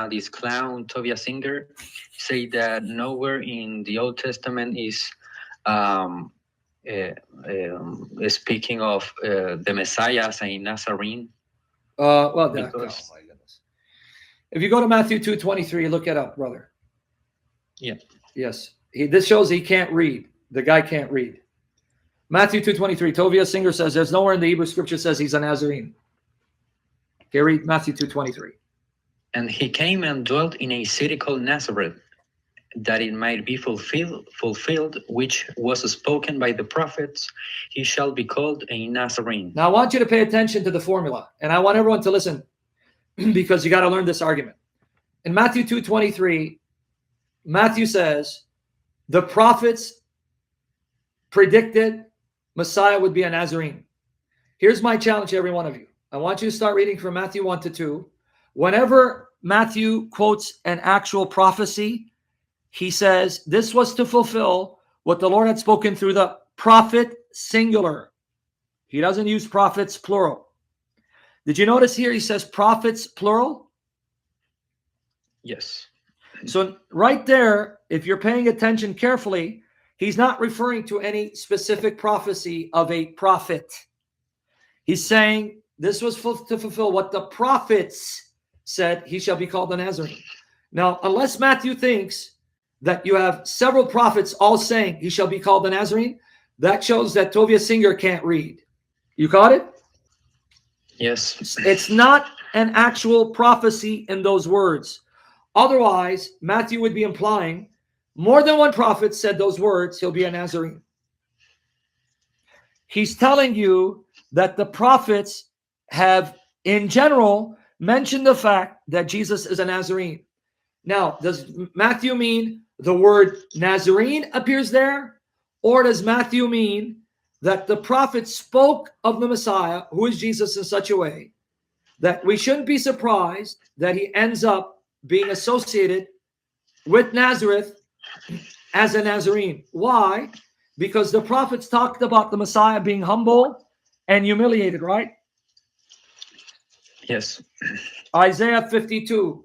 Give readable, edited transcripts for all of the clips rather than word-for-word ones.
this clown Tobias Singer say that nowhere in the Old Testament um, speaking of the Messiah saying Nazarene. Well, Because oh my goodness. If you go to Matthew 2:23, look it up, brother. yeah, Yes. This shows he can't read. The guy can't read. Matthew 2:23, Tovia Singer says, there's nowhere in the Hebrew scripture says he's a Nazarene. Okay, read Matthew 2:23. and he came and dwelt in a city called Nazareth, that it might be fulfilled, which was spoken by the prophets, he shall be called a Nazarene. Now I want you to pay attention to the formula, and I want everyone to listen because you got to learn this argument. In Matthew 2:23, Matthew says the prophets predicted Messiah would be a Nazarene. Here's my challenge to every one of you. I want you to start reading from Matthew 1 to 2. Whenever Matthew quotes an actual prophecy, he says this was to fulfill what the Lord had spoken through the prophet singular. He doesn't use prophets plural. Did you notice here he says prophets plural? Yes. So right there, if you're paying attention carefully, he's not referring to any specific prophecy of a prophet. He's saying this was to fulfill what the prophets said, he shall be called the Nazarene. Now, unless Matthew thinks that you have several prophets all saying he shall be called the Nazarene, that shows that Tovia Singer can't read. You caught it? Yes. It's not an actual prophecy in those words. Otherwise, Matthew would be implying more than one prophet said those words, he'll be a Nazarene. He's telling you that the prophets have, in general, mentioned the fact that Jesus is a Nazarene. Now, does Matthew mean the word Nazarene appears there? Or does Matthew mean that the prophet spoke of the Messiah, who is Jesus, in such a way that we shouldn't be surprised that he ends up being associated with Nazareth as a Nazarene? Why? Because the prophets talked about the Messiah being humble and humiliated, right? Yes. Isaiah 52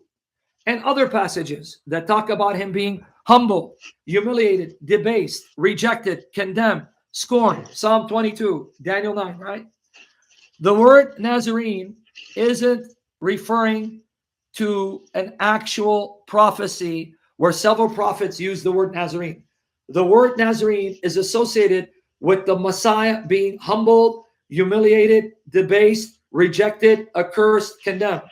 and other passages that talk about him being humble, humiliated, debased, rejected, condemned, scorned. Psalm 22, Daniel 9, right? The word Nazarene isn't referring to an actual prophecy where several prophets use the word Nazarene. The word Nazarene is associated with the Messiah being humbled, humiliated, debased, rejected, accursed, condemned.